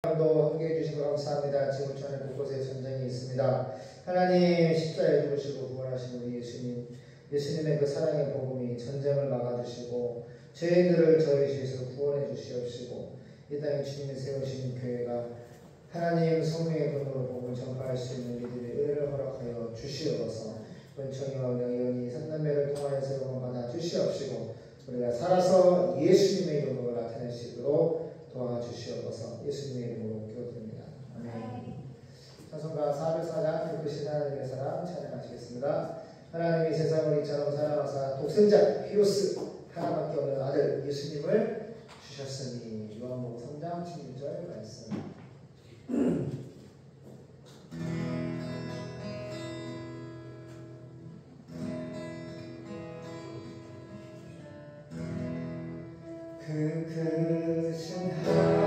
도 함께해 주시고 감사합니다. 지금 전에 곳곳에 전쟁이 있습니다. 하나님 십자가에 죽으시고 부활하신 우리 예수님, 예수님의 그 사랑의 복음이 전쟁을 막아주시고 죄인들을 저희 죄에서 구원해 주시옵시고 이 땅에 주님이 세우신 교회가 하나님 성령의 분으로 복음을 전파할 수 있는 이들의 은혜를 허락하여 주시옵소서. 원청이와 은영이 삼남매를 통하여서 영광을 받아 주시옵시고 우리가 살아서 예수님의 영광을 나타낼 수 있도록 도와주시옵소서. 예수님의 이름으로 기도드립니다. 아멘. 찬송가 404장 읽으신 하나님의 사랑 찬양하시겠습니다. 하나님이 세상을 이처럼 사랑하사 독생자 히오스 하나밖에 없는 아들 예수님을 주셨으니. 요한복음 3장 16절 말씀. 그 크신 그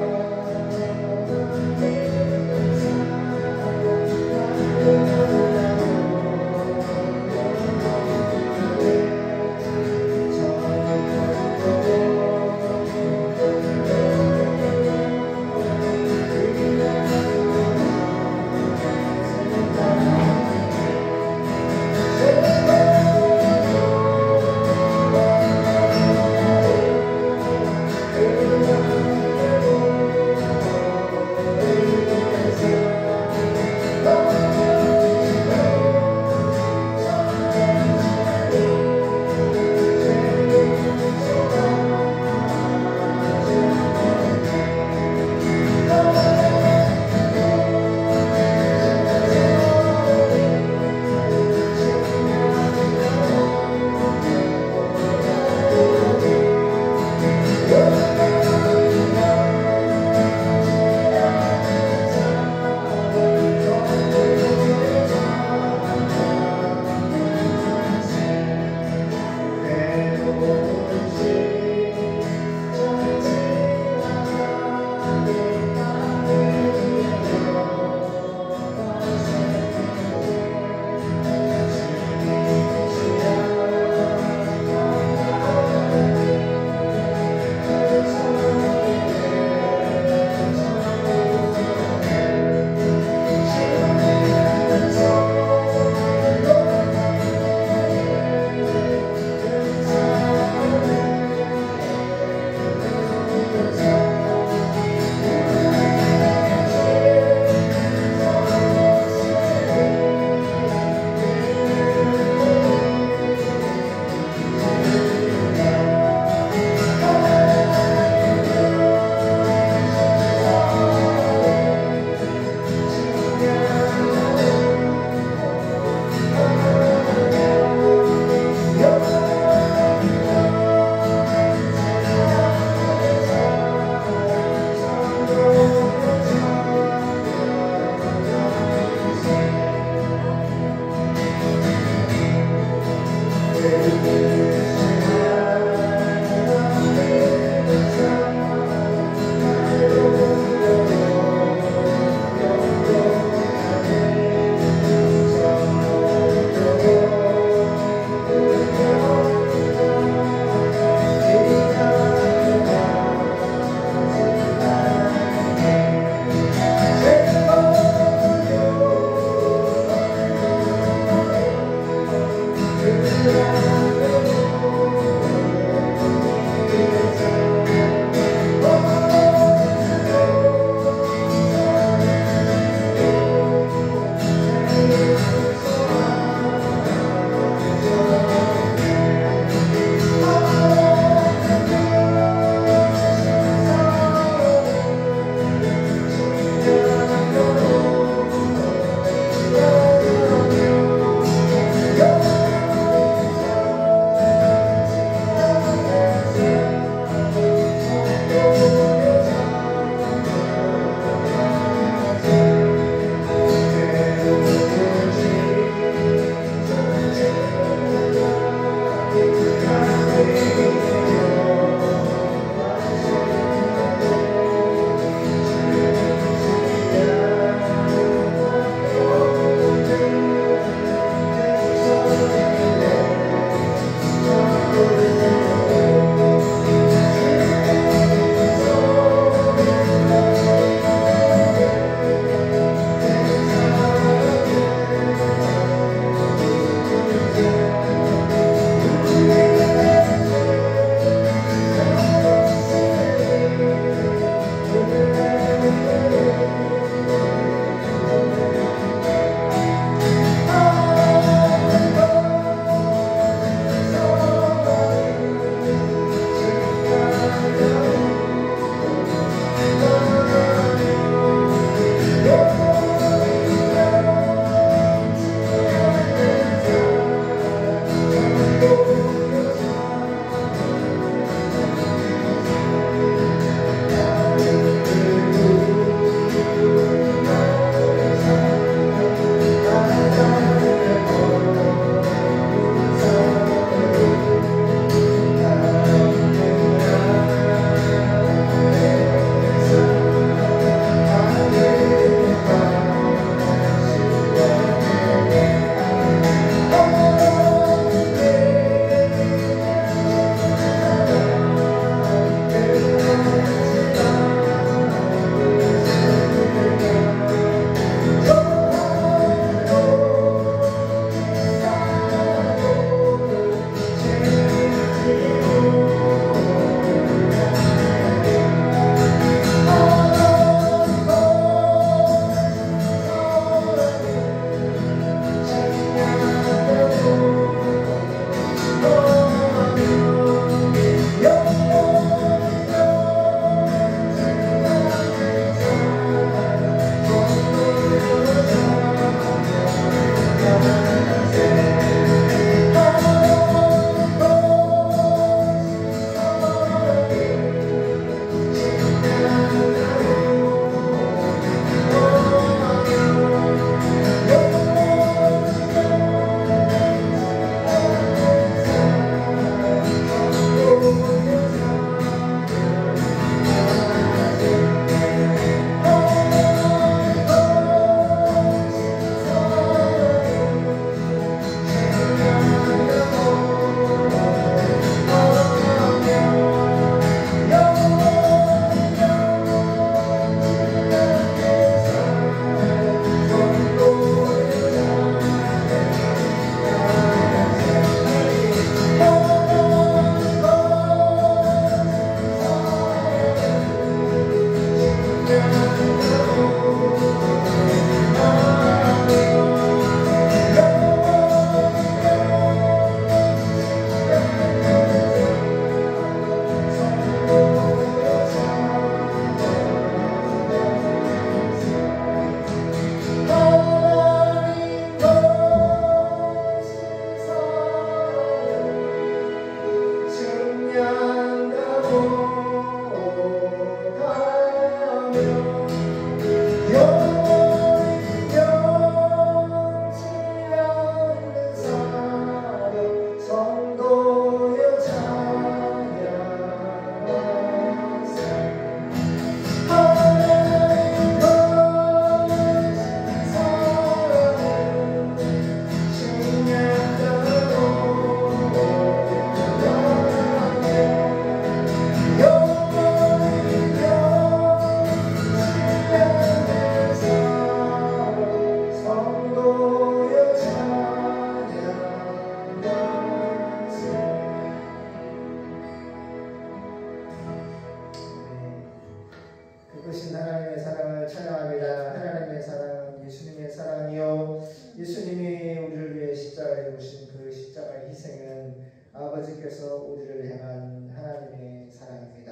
계속해서 우리를 향한 하나님의 사랑입니다.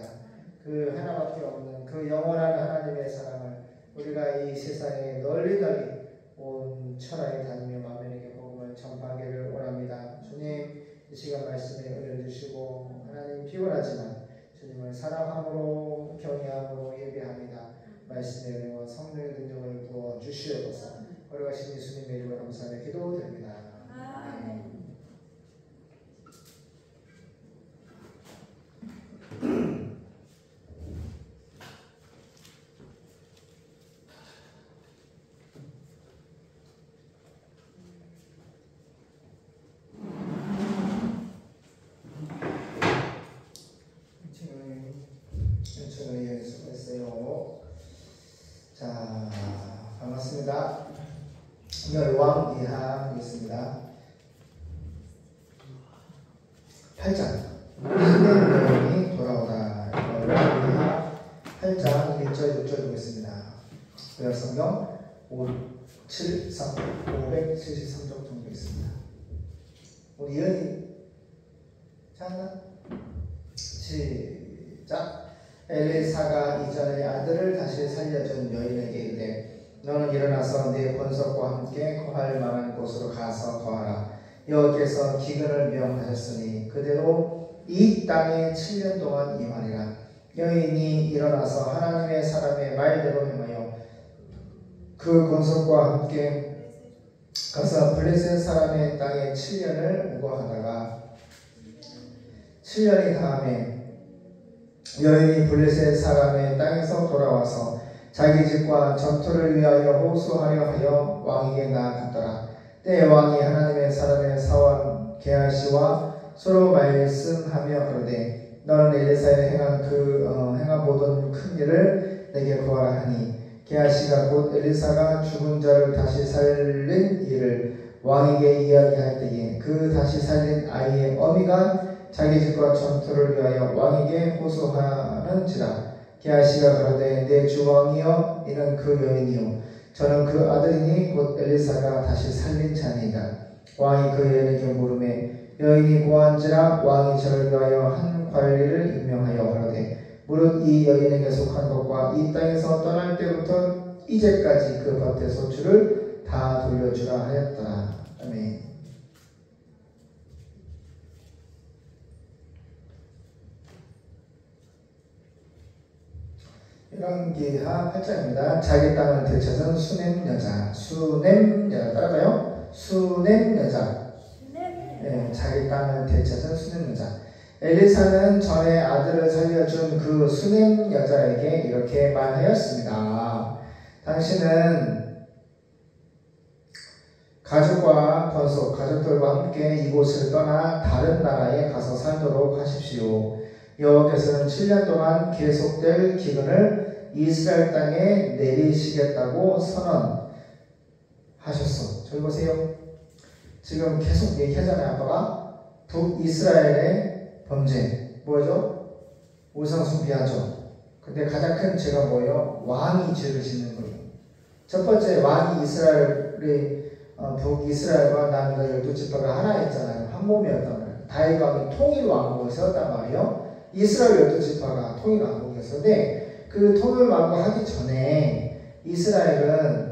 그 하나밖에 없는 그 영원한 하나님의 사랑을 우리가 이 세상에 널리 온 천하에 다니며 만민에게 복음을 전파하기를 원합니다. 주님, 이 시간 말씀에 은혜를 주시고 하나님 피곤하지만 주님을 사랑함으로 경외함으로 예배합니다. 말씀의 은혜와 성령의 능력을 부어 주시옵소서. 거룩하신 예수님의 이름으로 감사하며 기도드립니다. 아멘. 자, 반갑습니다. 열왕 이하 있습니다. 8장 신의 여인이 돌아오다. 열왕 이하 8장 1절 6절 보겠습니다. 구약성경 573쪽 정도 있습니다. 우리 이은이 자 시작. 엘리사가 이전에 아들을 다시 살려준 여인에게 이르되 너는 일어나서 네 권속과 함께 거할 만한 곳으로 가서 거하라. 여호와께서 기근을 명하셨으니 그대로 이 땅에 7년 동안 임하리라. 여인이 일어나서 하나님의 사람의 말대로 행하여 그 권속과 함께 가서 블레셋 사람의 땅에 7년을 우거하다가 7년이 다음에 여인이 블레셋 사람의 땅에서 돌아와서 자기 집과 전투를 위하여 호소하려 하여 왕에게 나아갔더라. 때에 왕이 하나님의 사람의 사원 게하시와 서로 말씀하며 그러되 너는 엘리사에 행한 모든 큰 일을 내게 구하라 하니 게하시가 곧 엘리사가 죽은 자를 다시 살린 일을 왕에게 이야기할 때에 그 다시 살린 아이의 어미가 자기 집과 전투를 위하여 왕에게 호소하는지라. 게하시가 그러되 내 주 왕이여 이는 그 여인이요 저는 그 아들이니 곧 엘리사가 다시 살린 자니이다. 왕이 그 여인에게 물으매 여인이 고한지라 왕이 저를 위하여 한 관리를 임명하여 그러되 무릇 이 여인에게 속한 것과 이 땅에서 떠날 때부터 이제까지 그 밭의 소출을 다 돌려주라 하였더라. 아멘. 열왕기하 8장입니다. 자기 땅을 되찾은 수넴 여자. 따라가요. 수넴 여자. 네, 자기 땅을 되찾은 수넴 여자. 엘리사는 전에 아들을 살려준 그 수넴 여자에게 이렇게 말하였습니다. 당신은 가족들과 함께 이곳을 떠나 다른 나라에 가서 살도록 하십시오. 여호와께서는 7년 동안 계속될 기근을 이스라엘 땅에 내리시겠다고 선언하셨어. 저기 보세요. 지금 계속 얘기하잖아요. 아빠가 북이스라엘의 범죄 뭐죠? 우상숭배하죠. 근데 가장 큰 죄가 뭐예요? 왕이 죄를 짓는 거예요. 첫 번째 왕이 북이스라엘과 남유다 12지파가 하나였잖아요. 한 몸이었단 말이에요. 다윗 왕이 통일 왕국을 세웠단 말이에요. 이스라엘 12지파가 통일 왕국이었는데 그 통일 왕국 하기 전에 이스라엘은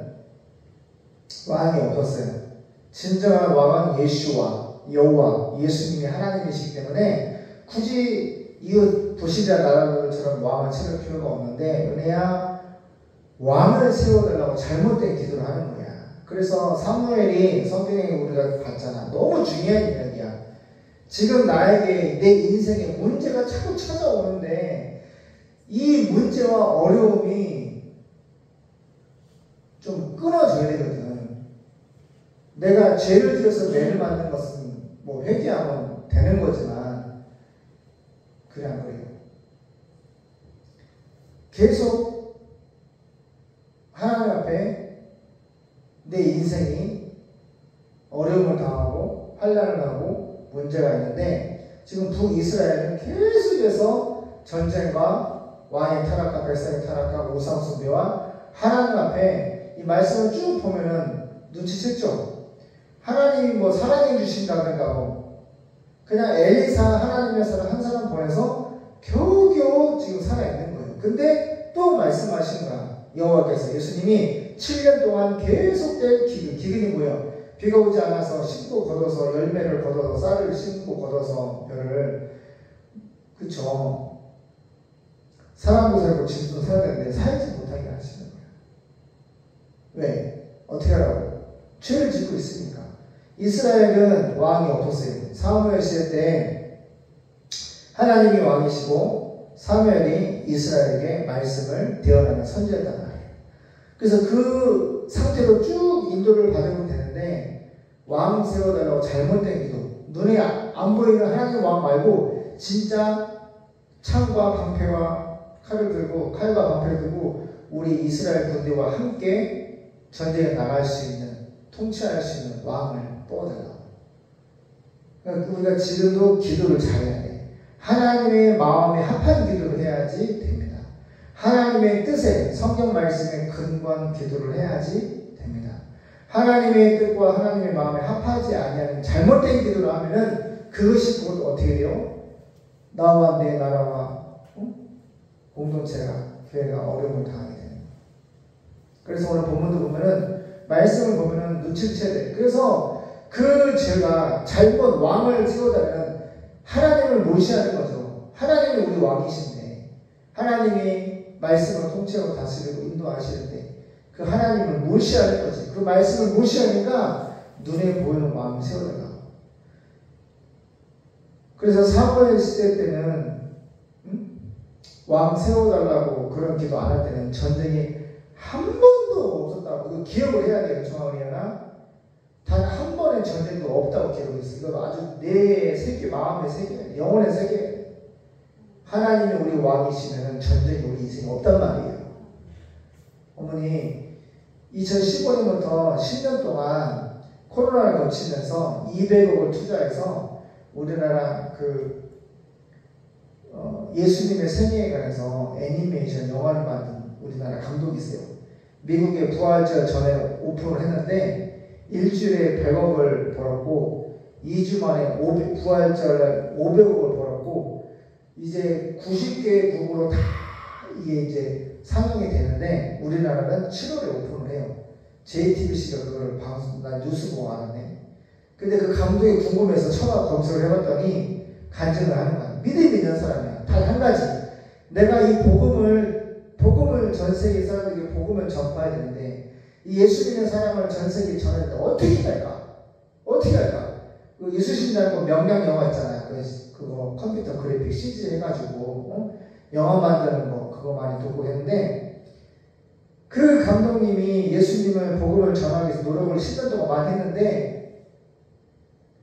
왕이 없었어요. 진정한 왕은 예수와 여호와 예수님이 하나님이시기 때문에 굳이 이웃 도시자 나라들처럼 왕을 세울 필요가 없는데 은혜야 왕을 세워달라고 잘못된 기도를 하는 거야. 그래서 사무엘이 성경에 우리가 봤잖아. 너무 중요한 이야기야. 지금 나에게 내 인생에 문제가 자꾸 찾아오는데 이 문제와 어려움이 좀 끊어져야 되거든. 내가 죄를 지어서 매를 맞는 것은 뭐 회개하면 되는 거지만 그래 안 그래요? 계속 하나님 앞에 내 인생이 어려움을 당하고 환난을 하고 문제가 있는데 지금 북이스라엘은 계속해서 전쟁과 왕의 타락과 백성의 타락과 우상숭배와 하나님 앞에 이 말씀을 쭉 보면은 눈치챘죠. 하나님이 뭐 사랑해 주신다 그런가 그냥 엘리사 하나님의 사람 한 사람 보내서 겨우겨우 지금 살아있는 거예요. 근데 또 말씀하신 거야. 여호와께서 예수님이 7년 동안 계속된 기근이 뭐예요? 비가 오지 않아서 심고 걷어서 열매를 걷어서 쌀을 심고 걷어서 벼를 그쵸? 사람도 살고 집도 살아야 되는데 살지 못하게 하시는 거예요. 왜? 어떻게 하라고? 죄를 짓고 있으니까. 이스라엘은 왕이 없었어요. 사무엘 시대 때 하나님이 왕이시고 사무엘이 이스라엘에게 말씀을 대언하는 선지였단 말이에요. 그래서 그 상태로 쭉 인도를 받으면 되는데 왕 세워달라고 잘못된 기도, 눈에 안 보이는 하나님 왕 말고 진짜 창과 방패와 칼과 방패를 들고 우리 이스라엘 군대와 함께 전쟁에 나갈 수 있는, 통치할 수 있는 왕을 뽑아달라고. 그러니까 우리가 지금도 기도를 잘해야 돼. 하나님의 마음에 합한 기도를 해야지 됩니다. 하나님의 뜻에, 성경 말씀에 근거한 기도를 해야지 됩니다. 하나님의 뜻과 하나님의 마음에 합하지 아니하는 잘못된 기도를 하면은 그것이 곧 어떻게 돼요? 나와 내 나라와 공동체가, 교회가 어려움을 당하게 되는 거예요. 그래서 오늘 본문도 보면은, 말씀을 보면은 눈치채야 돼. 그래서 그 죄가 잘못 왕을 세우다면 하나님을 무시하는 거죠. 하나님이 우리 왕이신데, 하나님이 말씀을 통째로 다스리고 인도하시는데, 그 하나님을 무시하는 거지. 그 말씀을 무시하니까 눈에 보이는 마음을 세워달라고. 그래서 사무엘 시대 때는 왕 세워달라고 그런 기도 안 할 때는 전쟁이 한 번도 없었다고. 그 기억을 해야 돼요. 정확히나 단 한 번의 전쟁도 없다고 기록했어요. 이거 아주 내 세계, 마음의 세계, 영혼의 세계. 하나님이 우리 왕이시면 전쟁이 우리 인생에 없단 말이에요. 어머니 2015년부터 10년 동안 코로나를 거치면서 200억을 투자해서 우리나라 예수님의 생애에 관해서 애니메이션 영화를 만든 우리나라 감독이 있어요. 미국의 부활절 전에 오픈을 했는데 일주일에 100억을 벌었고 2주 만에 부활절 500억을 벌었고 이제 90개 국으로 다 이게 이제 상영이 되는데 우리나라는 7월에 오픈을 해요. JTBC가 그걸 난 뉴스 보고 알았네. 근데 그 감독이 궁금해서 처음 검색을 해봤더니 간증을 하는 거야. 믿음이 있는 사람이야. 단 한 가지. 내가 이 복음을 전 세계 사람들에게 복음을 전파해야 되는데 이 예수 믿는 사람을 전 세계에 전할 때 어떻게 할까? 어떻게 할까? 그 예수 신자고 명량 영화 있잖아요. 그거 컴퓨터 그래픽 CG 해가지고 영화 만드는 거 그거 많이 보고 했는데 그 감독님이 예수님을 복음을 전하기 위해서 노력을 10년 동안 많이 했는데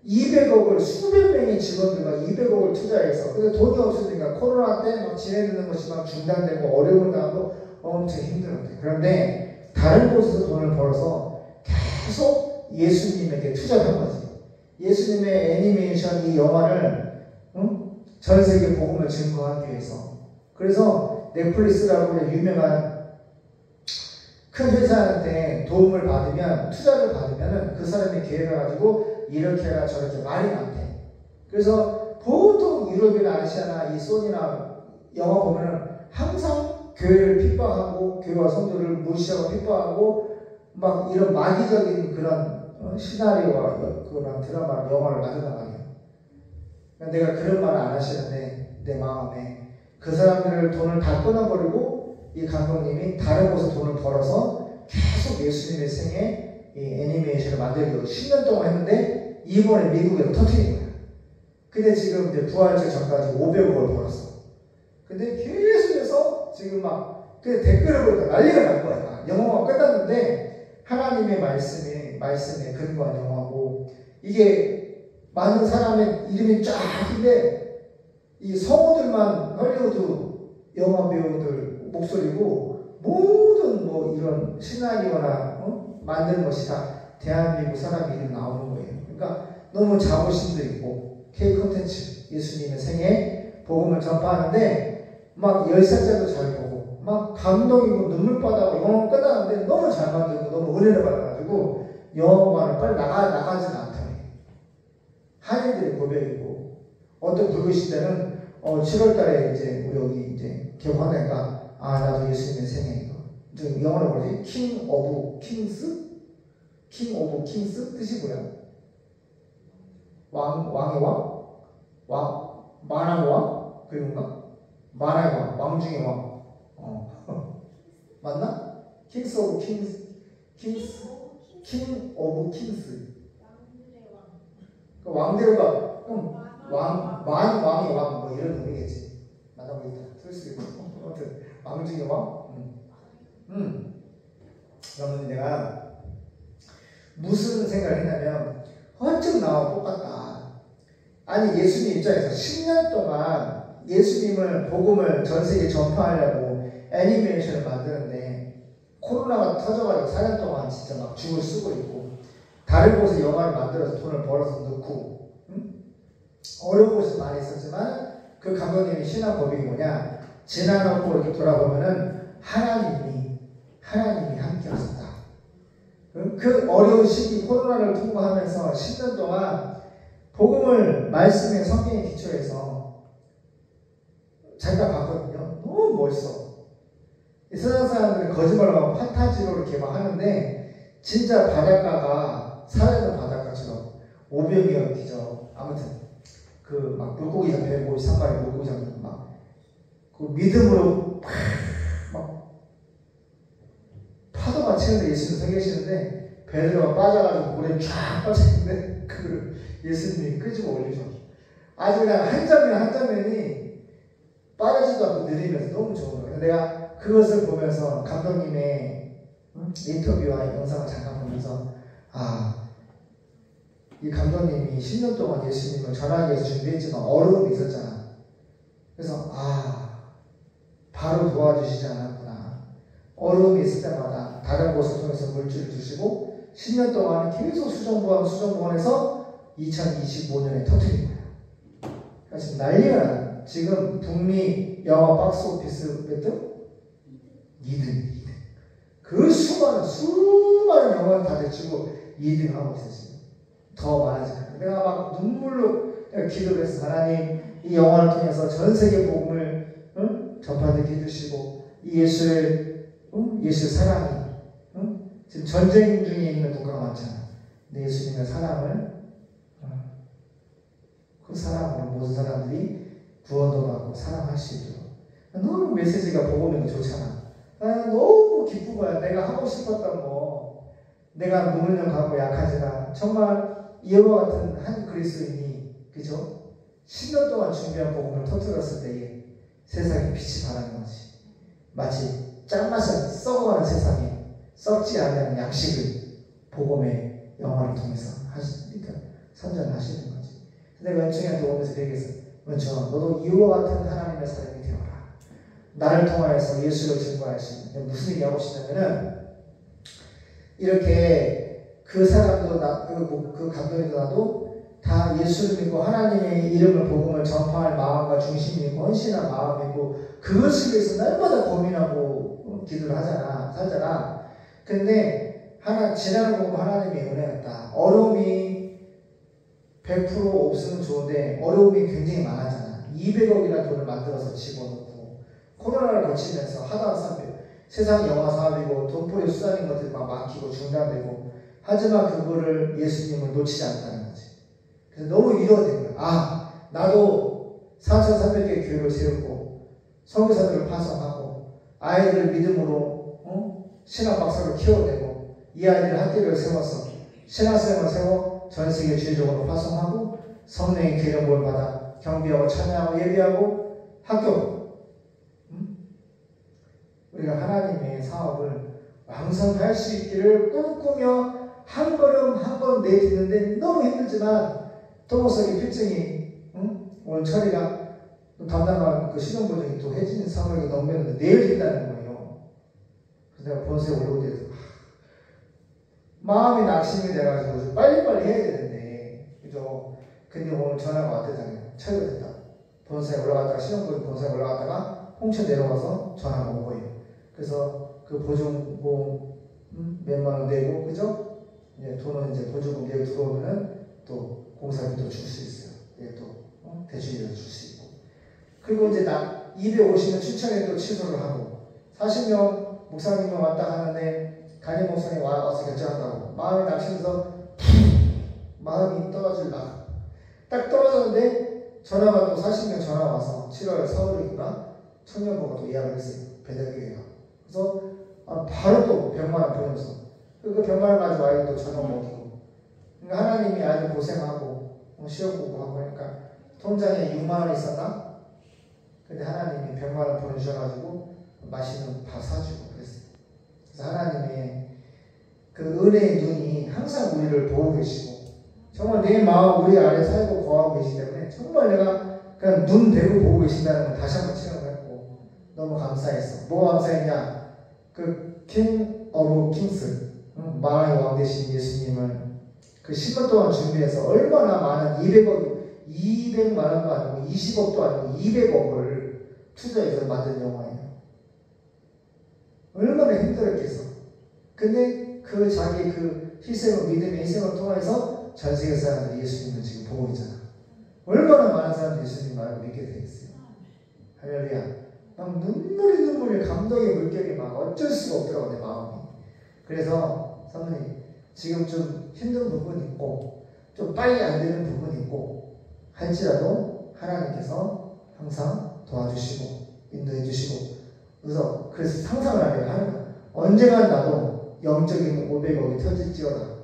200억을 수백 명의 직원들과 200억을 투자해서 근데 돈이 없으니까 코로나 때 막 지내는 것이 막 중단되고 어려움을 당하고 엄청 힘들었대. 그런데 다른 곳에서 돈을 벌어서 계속 예수님에게 투자를 한 거지. 예수님의 애니메이션 이 영화를 전 세계 복음을 증거하기 위해서. 그래서 넷플릭스라고 유명한 큰 회사한테 도움을 받으면 투자를 받으면 그 사람이 계획을 가지고 이렇게 해라 저렇게 말이 많대. 그래서 보통 유럽이나 아시아나 이 소니나 영화 보면은 항상 교회를 핍박하고 교회와 성도를 무시하고 핍박하고 막 이런 마귀적인 그런 시나리오와 그런 드라마, 영화를 만든단 말이에요. 내가 그런 말을 안 하시는데 내 마음에 그 사람들을 돈을 다 끊어버리고 이 감독님이 다른 곳에 돈을 벌어서 계속 예수님의 생애 이 애니메이션을 만들려고 10년 동안 했는데 이번에 미국에서 터뜨린 거야. 근데 지금 이제 부활절 전까지 500억을 벌었어. 근데 계속해서 지금 막 그 댓글을 보니까 난리가 날 거야. 영화가 끝났는데 하나님의 말씀에 근거한 영화고 이게 많은 사람의 이름이 쫙 있는데 이 성우들만 헐리우드 영화 배우들 목소리고 모든 뭐 이런 시나리오나 만드는 것이 다 대한민국 사람 이름 나오는 거예요. 그러니까 너무 자부심도 있고 K 콘텐츠 예수님의 생애 복음을 전파하는데 막 10살짜리도 잘 보고 막 감동이고 눈물바다고 영화 끝나는데 너무 잘 만들고 너무 은혜를 받아가지고 영화관을 빨리 나가지는 않더니 한인들의 고백이고 어떤 불교시 때는 7월 달에 이제 우리 여기 이제 개관하니까 나도 예수님의 생일이고. 영어로 뭐지? 킹 오브 킹스? 킹 오브 킹스? 뜻이 뭐야? 왕의 왕? 만왕의 왕? 그런가? 만왕의 왕, 왕 중의 왕. 맞나? 킹스 오브 킹스, 킹 오브 킹스. 그 왕대로가, 그럼 왕의 왕, 뭐 이런 의미겠지. 맞나 보겠다. 틀 수도 있고. 아무튼, 왕 중의 왕? 그러면 내가 무슨 생각을 했냐면, 어쩜 나와 똑같다. 아니, 예수님 입장에서 10년 동안 예수님을, 복음을 전 세계에 전파하려고 애니메이션을 만드는데, 코로나가 터져가지고 4년 동안 진짜 막 죽을 쓰고 있고, 다른 곳에 영화를 만들어서 돈을 벌어서 넣고, 어려운 곳이 많이 있었지만, 그 감독님의 신앙 고백이 뭐냐? 지나놓고 이렇게 돌아보면은, 하나님이 함께 하셨다. 그 어려운 시기, 코로나를 통과하면서 10년 동안 복음을 말씀의 성경의 기초에서 자기가 봤거든요. 너무 멋있어. 이 세상 사람들은 거짓말하고 판타지로 이렇게 막 하는데 진짜 바닷가가 살아있는 바닷가처럼 오병이어 기적. 아무튼 그 막 물고기 잡혀 고 산발에 물고기 잡는 막 그 믿음으로 막 파도가 치는데 예수님 서 계시는데 베드로가 빠져가지고 물에 쫙 빠져있는데 그걸 예수님이 끄집어 올리셔. 아주 그냥 한 장면이 빠르지도 않고 느리면서 너무 좋은 거예요. 내가 그것을 보면서 감독님의 인터뷰와 영상을 잠깐 보면서 이 감독님이 10년 동안 예수님을 전하기 위해서 준비했지만 어려움이 있었잖아. 그래서 바로 도와주시지 않았구나. 어려움이 있을 때마다 다른 곳을 통해서 물질을 주시고 10년 동안 계속 수정보원에서 2025년에 터뜨린 거야. 그러니까 지금 난리가 나. 지금 북미 영화 박스오피스 몇 등? 2등. 그 수많은 영화를 다 제치고 2등 하고 있어 지금. 더 많아지고. 내가 막 눈물로 기도를 했어. 하나님, 이 영화를 통해서 전 세계 복음을 전파되게 해주시고 이 예수의 사랑이 지금 전쟁 중에 있는 국가가 많잖아. 근데 예수님의 사랑을 그 사랑으로 모든 사람들이 구원도 받고 사랑할 수 있도록. 너무 메시지가 복음이 좋잖아. 너무 기쁜 거야. 내가 하고 싶었던 거. 내가 무능력 갖고 약하지만 정말 이와 같은 한 그리스도인이 그죠? 10년 동안 준비한 복음을 터뜨렸을 때에 세상에 빛이 바라는 거지. 마치 짠맛을 썩어가는 세상에 썩지 않는 양식을 복음의 영화를 통해서 선전하시는 거지. 내가 은총이한테 오면서 얘기했어. 은총아, 너도 이와 같은 하나님의 사람이 되어라. 나를 통하여서 예수를 증거하시는. 무슨 얘기 하고 싶냐면은 이렇게 그 사람도 그 감독님도 나도 다 예수를 믿고 하나님의 이름을 복음을 전파할 마음과 중심이 있고 헌신한 마음이고 그것을 위해서 날마다 고민하고 기도를 살잖아. 근데 지나는 보고 하나님의 은혜였다. 어려움이 100% 없으면 좋은데 어려움이 굉장히 많았잖아. 200억이라는 돈을 만들어서 집어넣고 코로나를 거치면서 하다한 사람들 세상 영화 사업이고 돈벌이 수단인 것들이 막 막히고 중단되고 하지만 그거를 예수님을 놓치지 않다는 거지. 그래서 너무 위로가 된 거야. 나도 4,300개의 교회를 세우고 선교사들을 파송하고 아이들을 믿음으로 신학 박사로 키워내고 이 아이들을 학교를 세워서 신학생을 세워 전 세계 주의적으로 파송하고 성령의 기름을 받아 경비하고 찬양하고 예배하고 학교 우리가 하나님의 사업을 완성할 수 있기를 꿈꾸며 한 걸음 한 걸음 내딛는데 너무 힘들지만 토목사기 필증이 오늘 철이가 담당한 그 신혼보증이 또 해진 상황이 넘겼는데 내일 된다는 거예요. 그래서 내가 본세에 올라오게 마음이 낙심이 돼가지고 빨리빨리 해야 되는데 그죠? 근데 오늘 전화가 왔대잖아요. 철이가 됐다. 본사에 올라갔다가 신혼보증 본사에 올라갔다가 홍천 내려가서 전화가 온 거예요. 그래서 그 보증금 몇만 원 내고 그죠? 돈은 이제 보증금 내고 들어오면은 또 공사비 또 줄 수 있어요. 또 대주일을 줄 수 있고. 그리고 이제 250명 추천에도 취소를 하고 40명 목사님이 왔다 하는데 담임 목사님이 와서 결정한다고 마음이 낙심해서 마음이 떨어질라. 딱 떨어졌는데 전화가 또 40명 전화 와서 7월 4월이니까 청년부가 또 예약을 했어요. 배달교회가. 그래서 바로 또 100만 원 보내면서 그 100만 원 가지고 아이도 저녁 먹이고. 그러니까 하나님이 아이들 고생하고 시험 공부하고 하니까 통장에 6만 원 있었나? 근데 하나님이 100만 원 보내주셔가지고 맛있는 밥 사주고 그랬어요. 그래서 하나님의 그 은혜의 눈이 항상 우리를 보고 계시고 정말 내 마음 우리 안에 살고 거하고 계시기 때문에 정말 내가 그냥 눈 대고 보고 계신다는 걸 다시 한번 체험했고 너무 감사했어. 뭐가 감사했냐? 그 킹 오브 킹스 만왕의 왕 되신 예수님을 그 10년 동안 준비해서 얼마나 많은 200만 원도 아니고 20억도 아니고 200억을 투자해서 만든 영화예요. 얼마나 힘들었겠어. 근데 그 자기 그 희생을 믿음의 희생을 통해서 전 세계 사람들이 예수님을 지금 보고 있잖아. 얼마나 많은 사람들이 예수님 말을 믿게 되겠어요. 할렐루야. 막 눈물이 감동의 물결이 막 어쩔 수가 없더라고 내 마음이. 그래서 사모님 지금 좀 힘든 부분이 있고 좀 빨리 안 되는 부분이 있고 할지라도 하나님께서 항상 도와주시고 인도해 주시고 그래서 상상을 하려고 하는 거야. 언젠가 나도 영적인 500억이 터질지어다.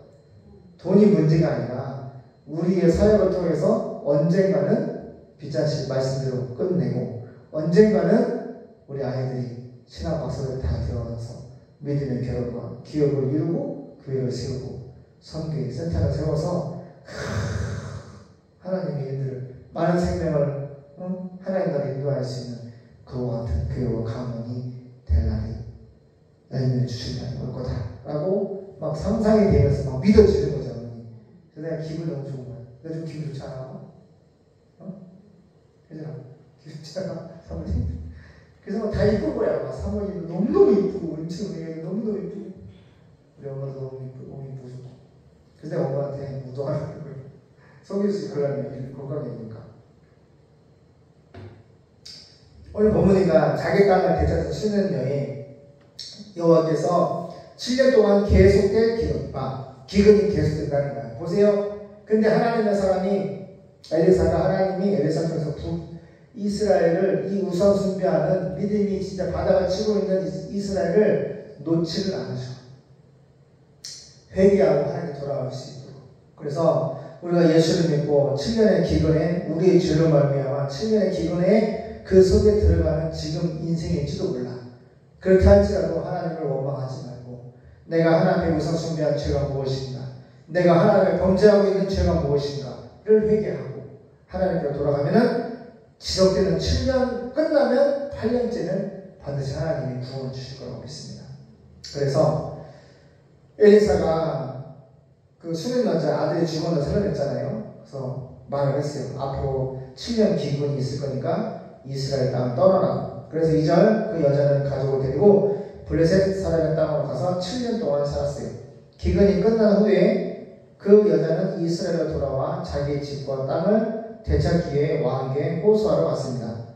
돈이 문제가 아니라 우리의 사역을 통해서 언젠가는 빚잔치 말씀대로 끝내고 언젠가는 우리 아이들이 신학 박사들 다 되어서 믿음의 결혼과 기업을 이루고 교회를 세우고 선교의 센터를 세워서 하나님의 일들을 많은 생명을 하나님 나라에 인도할 수 있는 그와 같은 교회와 가문이 될 날이 열매를 주실 날이 올 거다라고 막 상상이 되면서 막 믿어지는 거죠. 그래서 내가 기분 너무 좋은 거야. 내가 좀 기분 좋지 않아? 그죠? 기분 좋지 않아? 사모님. 그래서 막 다 이쁜 거야. 막 사모님도 너무너무 이쁘고 우리 친구가 너무너무 이쁘고 우리 엄마도 너무 이쁘고 그래서 내가 엄마한테 무도하는 거예요. 속일 수 있으려면 건강이니까. 오늘 본문이가 자기 땅을 되찾아서 7년여에 여호와께서 7년 동안 계속될 기근이 계속된다는 거야. 보세요. 근데 하나님의 사람이 엘리사가 하나님이 엘리사 통해서 이스라엘을 이 우상 숭배하는 믿음이 진짜 바다가 치고 있는 이스라엘을 놓지를 않으셔. 회개하고 하나님께 돌아올 수 있도록. 그래서 우리가 예수를 믿고 7년의 기근에 우리의 죄로 말미암아 7년의 기근에 그 속에 들어가는 지금 인생일지도 몰라. 그렇게 할지라도 하나님을 원망하지 말고 내가 하나님의 우상 숭배한 죄가 무엇인가, 내가 하나님을 범죄하고 있는 죄가 무엇인가를 회개하고 하나님께로 돌아가면은 지속되는 7년 끝나면 8년째는 반드시 하나님이 구원을 주실 거라고 믿습니다. 그래서 엘리사가 그 수년 남자 아들이 죽어서 살려냈잖아요. 그래서 말을 했어요. 앞으로 7년 기근이 있을 거니까 이스라엘 땅을 떠나라. 그래서 2절 그 여자는 가족을 데리고 블레셋 사람의 땅으로 가서 7년 동안 살았어요. 기근이 끝난 후에 그 여자는 이스라엘로 돌아와 자기의 집과 땅을 되찾기 위해 왕에게 호소하러 왔습니다.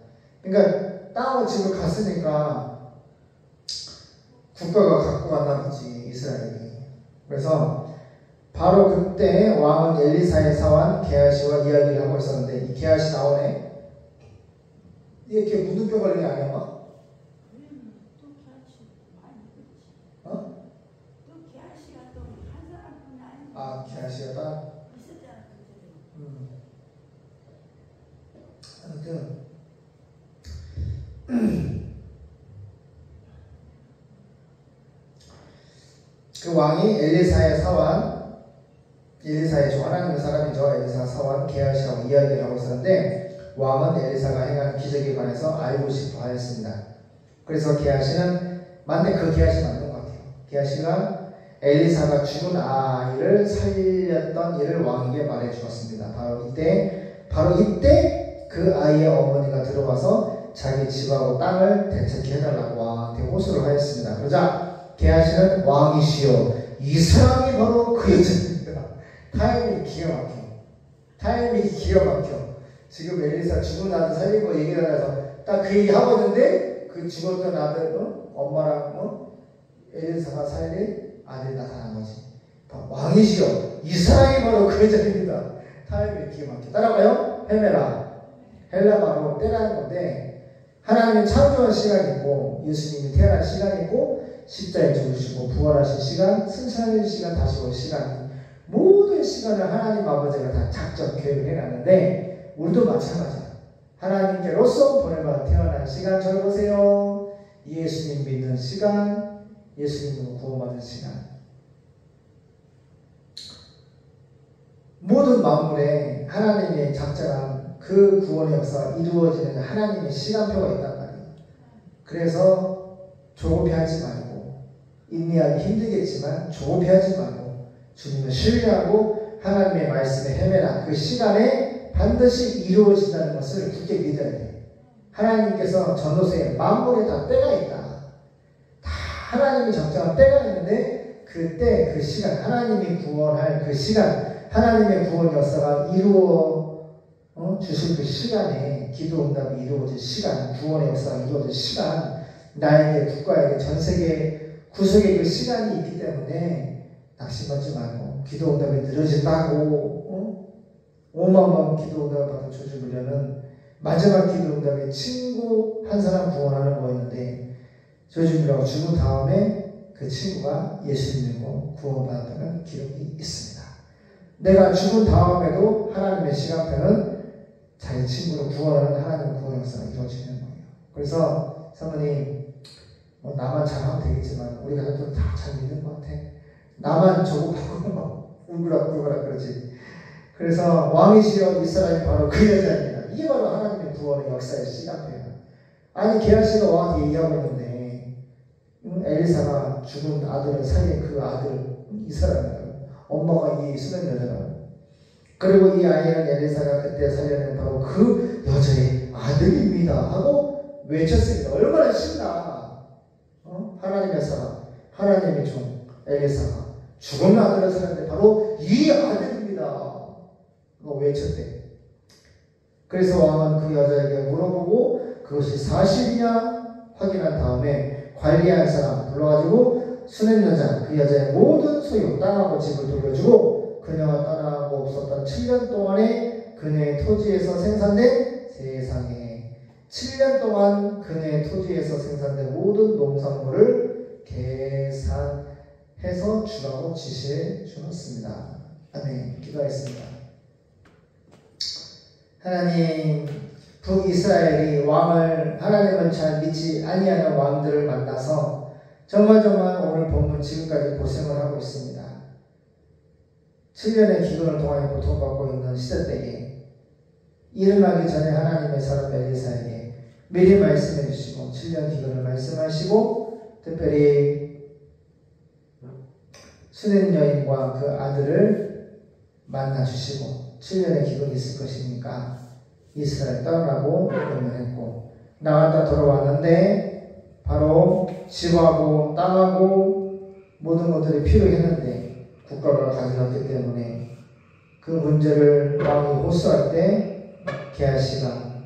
그러니까 땅을 집을 갔으니까 국가가 갖고 간다는 거지 이스라엘이. 그래서 바로 그때 왕은 엘리사의 사환 게하시와 이야기를 하고 있었는데 이 게하시 나오네. 이렇게 무두병 걸린 게 아니야 막? 아 게하시가 딱? 아무튼 그 왕이 엘리사의 사환, 엘리사의 종 하나님의 사람이죠. 엘리사 사환 게하시라고 이야기를 하고 있었는데 왕은 엘리사가 행한 기적에 관해서 알고 싶어 하였습니다. 그래서 게하시는 맞네, 그 게하시 맞는 것 같아요. 게하시가 엘리사가 죽은 아이를 살렸던 일을 왕에게 말해 주었습니다. 바로 이때 그 아이의 어머니가 들어와서 자기 집하고 땅을 되찾게 해달라고 왕한테 호소를 하였습니다. 그러자 게하시는 왕이시여 이 사람이 바로 그 여자입니다. 타이밍이 기가 막혀. 지금 엘리사 죽은 아들 살린 거 얘기를 하면서 딱 그 얘기 하고 있는데 그 죽었던 아들 엄마랑 엘리사가 살린 아들이 나타난 거지. 왕이시여 이 사람이 바로 그 여자입니다. 타임이 기가 막혀. 따라가요. 헤메라 헬라말로 때라는 건데 하나님은 창조한 시간이 있고 예수님이 태어난 시간이 있고 십자가에 죽으시고 부활하신 시간, 승천하신 시간, 다시 올 시간, 모든 시간을 하나님 아버지가 다 작전 계획을 해놨는데 우리도 마찬가지야. 하나님께로서 보내받아 태어난 시간 잘 보세요. 예수님 믿는 시간, 예수님으로 구원받은 시간. 모든 만물에 하나님의 작정한 그 구원의 역사가 이루어지는 하나님의 시간표가 있단 말이에요. 그래서 조급해하지 말고 인내하기 힘들겠지만 조급해하지 말고 주님을 신뢰하고 하나님의 말씀에 헤매라. 그 시간에 반드시 이루어진다는 것을 굳게 믿어야 돼. 하나님께서 전도서에 만물에 다 때가 있다. 다 하나님이 적정한 때가 있는데 그 때, 그 시간, 하나님이 구원할 그 시간, 하나님의 구원 역사가 이루어 주실 그 시간에 기도 응답이 이루어질 시간, 구원의 역사가 이루어질 시간, 나에게 국가에게 전 세계 구속의 그 시간이 있기 때문에 낙심하지 말고 기도 응답이 늘어진다고 5만 번 기도 응답을 받은 조지 물려는 마지막 기도 응답에 친구 한 사람 구원하는 거였는데 조지 물려가 죽은 다음에 그 친구가 예수님으로 구원받았다는 기록이 있습니다. 내가 죽은 다음에도 하나님의 시간표는 자기 친구를 구원하는 하나님의 구원 역사가 이루어지는 거예요. 그래서 사모님 나만 잘하면 되겠지만 우리 가족들 다 잘 믿는 것 같아. 나만 조급하고 막 울그락불그락 그러지. 그래서 왕이시여 이 사람이 바로 그 여자입니다. 이게 바로 하나님의 구원의 역사의 시간표예요. 아니 게하시가 왕한테 얘기하고 있는데 엘리사가 죽은 아들을 살린 그 아들 이 사람이에요. 엄마가 이 수면 여자라고. 그리고 이 아이는 엘리사가 그때 살려낸 바로 그 여자의 아들입니다 하고 외쳤습니다. 얼마나 신나. 하나님의 사람, 하나님의 종 엘리사가 죽은 아들을 살렸는데 바로 이 아들입니다. 외쳤대. 그래서 왕은 그 여자에게 물어보고 그것이 사실이냐 확인한 다음에 관리할 사람 불러가지고 수냄 여자, 그 여자의 모든 소유, 땅하고 집을 돌려주고 그녀가 떠나고 없었던 7년 동안에 그녀의 토지에서 생산된 세상에 7년 동안 그녀의 토지에서 생산된 모든 농산물을 계산해서 주라고 지시해 주었습니다. 아멘. 기도하겠습니다. 하나님, 북이스라엘이 왕을 하나님을 잘 믿지 아니하는 왕들을 만나서 정말 오늘 본문 지금까지 고생을 하고 있습니다. 7년의 기근을 통하여 고통받고 있는 시대 때에 일어나기 전에 하나님의 사람 엘리사에게 미리 말씀해 주시고 7년 기근을 말씀하시고 특별히 수냄 여인과 그 아들을 만나 주시고 7년의 기근이 있을 것이니까 이스라엘 떠나라고 명령했고 나갔다 돌아왔는데 바로 집하고 땅하고 모든 것들이 필요했는데 국가가 가져갔기 때문에 그 문제를 왕이 호소할 때 게하시가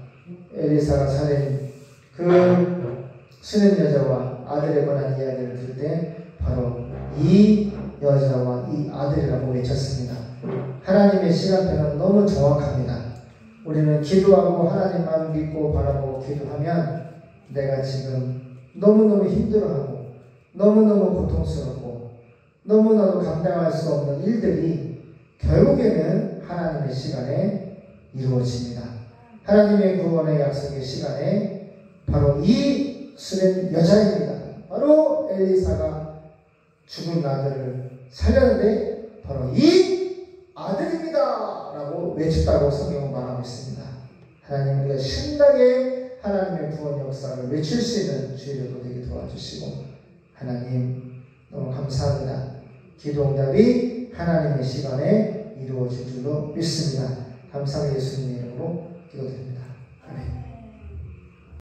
엘리사가 살인 그 수냄 여자와 아들에 관한 이야기를 들을 때 바로 이 여자와 이 아들이라고 외쳤습니다. 하나님의 시간표는 너무 정확합니다. 우리는 기도하고 하나님만 믿고 바라보고 기도하면 내가 지금 너무너무 힘들어하고 너무너무 고통스럽고 너무나도 감당할 수 없는 일들이 결국에는 하나님의 시간에 이루어집니다. 하나님의 구원의 약속의 시간에 바로 이 수냄 여자입니다. 바로 엘리사가 죽은 아들을 살렸는데 바로 이 아들입니다 라고 외쳤다고 성경은 말하고 있습니다. 하나님 우리가 신나게 하나님의 구원 역사를 외칠 수 있는 주의를 되게 도와주시고 하나님 너무 감사합니다. 기도 응답이 하나님의 시간에 이루어질 줄로 믿습니다. 감사의 예수님 이름으로 기도드립니다. 아멘.